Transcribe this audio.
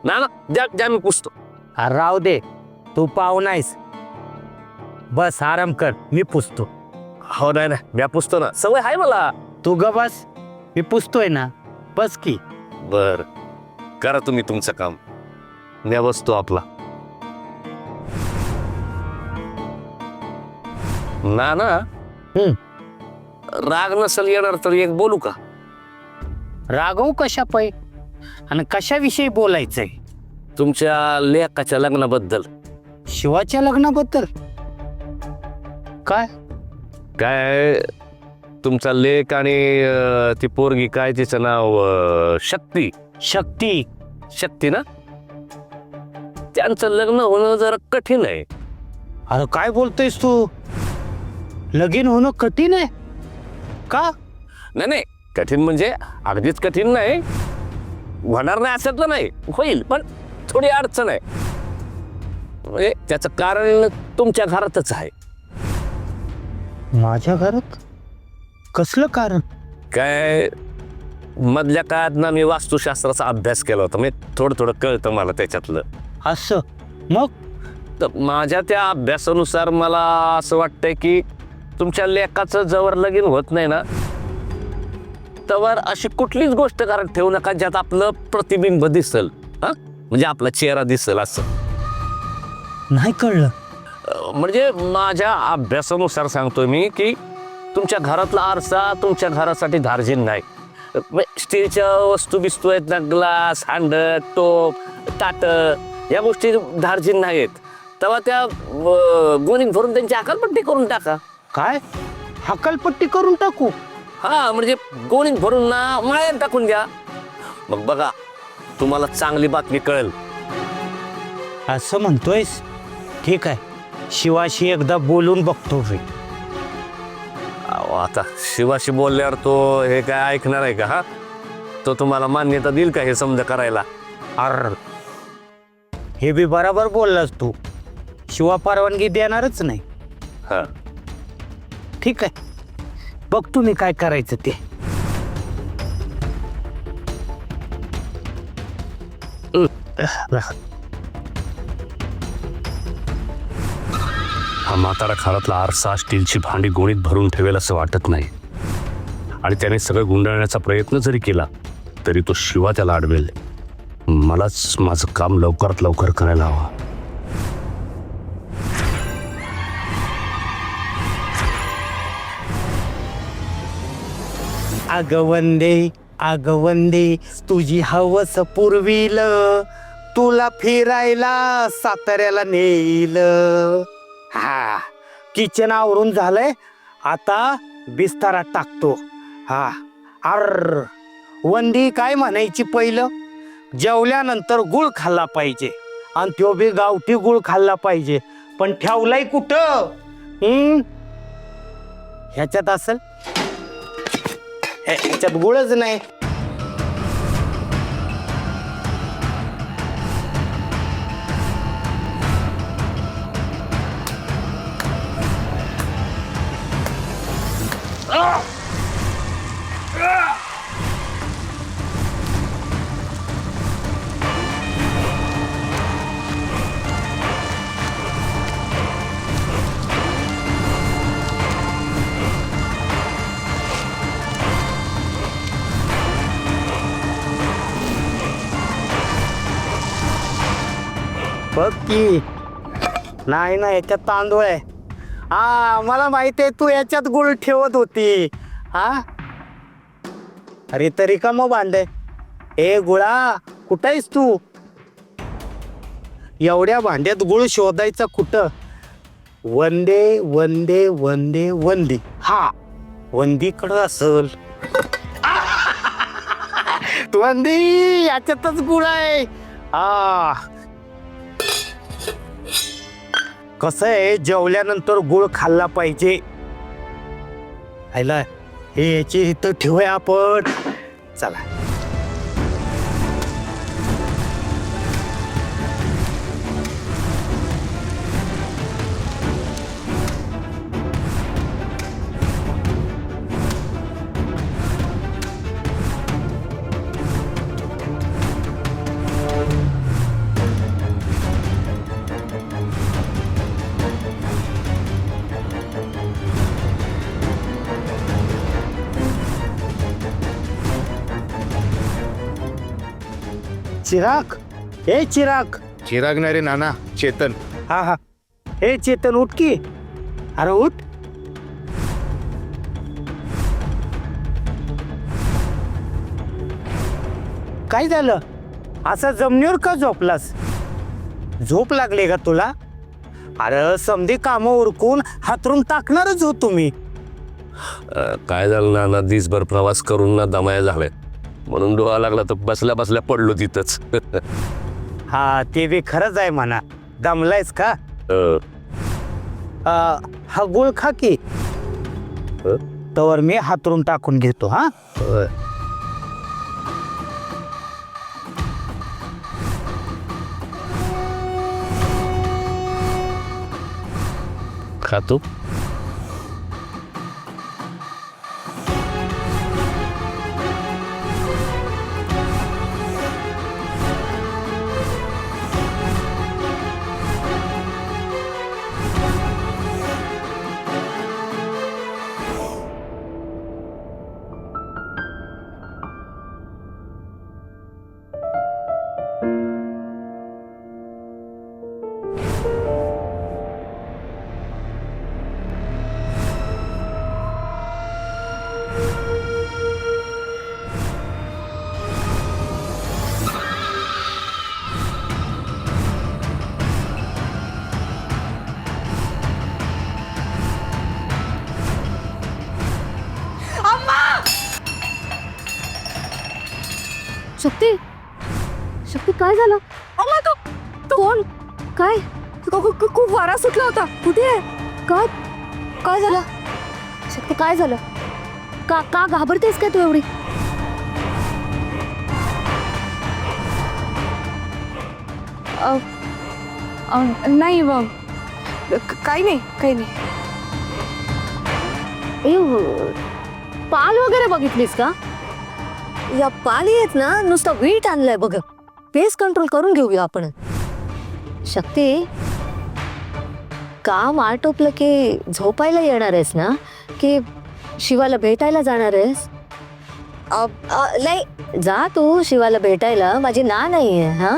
ना ना द्या द्या मी पुसतो. अरे राव दे, तू पाहुणायस. बस आराम कर, मी पुसतो. हो नाही नाही मी पुसतो ना, सवय आहे मला. तू ग बस, मी पुसतोय ना. बस की. बर करा तुम्ही तुमचं काम, न्या बसतो आपला. ना ना राग नसेल येणार तर एक बोलू का? रागव कशा पै आणि कशाविषयी बोलायचंय? तुमच्या लेकाच्या लग्नाबद्दल. शिवाच्या लग्नाबद्दल? काय? काय तुमचा लेक आणि ती पोरगी काय तिचं नाव शक्ती. शक्ती? शक्ती ना, त्यांचं लग्न होणं जरा कठीण आहे. अरे काय बोलतोयस तू? लगीन होणं कठीण आहे का? नाही नाही कठीण म्हणजे अगदीच कठीण नाही, होणार नाही असं तर नाही, होईल पण थोडी अडचण आहे. म्हणजे त्याचं कारण तुमच्या घरातच आहे. माझ्या घरात? कसलं कारण? काय मधल्या काळात ना मी वास्तुशास्त्राचा अभ्यास केला होता, म्हणजे थोडं थोडं कळतं मला त्याच्यातलं. असं? मग? तर माझ्या त्या अभ्यासानुसार मला असं वाटतंय की तुमच्या लेकाचं जवळ लगीन होत नाही ना, तवर अशी कुठलीच गोष्ट घरात ठेवू नका ज्यात आपलं प्रतिबिंब दिसल. हा म्हणजे आपला चेहरा दिसल असं. नाही कळलं. म्हणजे माझ्या अभ्यासानुसार सांगतोय मी की तुमच्या घरातला आरसा तुमच्या घरासाठी धार्जिन नाही. स्टीलच्या वस्तू बिस्तू आहेत ना, ग्लास, हांड, टोप, ताट, या गोष्टी धार्जिन नाहीत. तेव्हा त्या गोणीत भरून त्यांची हकालपट्टी करून टाका. काय? हकालपट्टी करून टाकू? हा म्हणजे गोणीत भरून ना माळ्यात टाकून द्या. मग बघा तुम्हाला चांगली बातमी कळेल. असं म्हणतोयस? ठीक आहे, शिवाशी एकदा बोलून बघतो मी. आता शिवाशी बोलल्यावर तो हे काय ऐकणार आहे का? हा तो तुम्हाला मान्यता देईल का हे समजा करायला? अर हे बी बराबर बोललास तू. शिवा परवानगी देणारच नाही. हा ठीक आहे, बघतो मी काय करायचं ते. हा म्हातारा घरातला आरसा स्टीलची भांडी गोणीत भरून ठेवेल असं वाटत नाही, आणि त्याने सगळं गुंडाळण्याचा प्रयत्न जरी केला तरी तो शिवा त्याला अडवेल. मलाच माझं काम लवकरात लवकर करायला हवं. अग वंदे तुझी हवस पुरविल, तुला फिरायला साताऱ्याला नेईल. हा किचन आवरून झालंय, आता बिस्तारा टाकतो. हा अर वंदी काय म्हणायची पहिलं? जेवल्यानंतर गुळ खाल्ला पाहिजे, आणि तो बी गावठी गुळ खाल्ला पाहिजे. पण ठेवलाय कुठं? ह्याच्यात असेल, ह्याच्यात गुळच नाही. बघ की. नाही ना, याच्यात तांदूळ आहे. हा मला माहिती आहे, तू याच्यात गुळ ठेवत होती. हा अरे तरी का मग भांडे. ए गुळा, कुठं आहेस तू? एवढ्या भांड्यात गुळ शोधायचा कुठं? वंदे वंदे वंदे वंदे. हा वंदीकडं असल. वंदी याच्यातच गुळ आहे. हा कसं आहे, जेवल्यानंतर गुळ खाल्ला पाहिजे. आयला हे याची इथं ठेवूया आपण. चला. चिराग, हे चिराग. चिराग नाही रे नाना, चेतन. हा हा, हे चेतन उठ की. अरे उठ. काय झालं? असा जमिनीवर का झोपलास? झोप लागली का तुला? अरे समधी कामं उरकून हातरून टाकणारच हो तुम्ही. काय झालं ना दिसभर प्रवास करून ना दमाया झालाय, म्हणून डोळा लागला तर बसल्या बसल्या पडलो तिथंच. हा ते बी खरंच आहे म्हणा. दमलायस का? हा गुळ खा की. तवर मी हातरून टाकून घेतो. हा खातो. शक्ती, शक्ती काय झालं? अम्मा तो कोण? काय? खूप वारा सुटला होता. कुठे आहे? काय काय झालं? शक्ती काय झालं? का का घाबरतेस काय तू एवढी? नाही बघ, काही नाही, काही नाही. पाल वगैरे बघितलीस का? या पाली आहेत ना, नुसतं वीट आणलंय बघ. पेस कंट्रोल करून घेऊया आपण. शक्ती, काम आटोपलं की झोपायला येणार आहेस ना, की शिवाला भेटायला जाणार आहेस? नाही, जा तू शिवाला भेटायला. माझी ना नाहीये. हा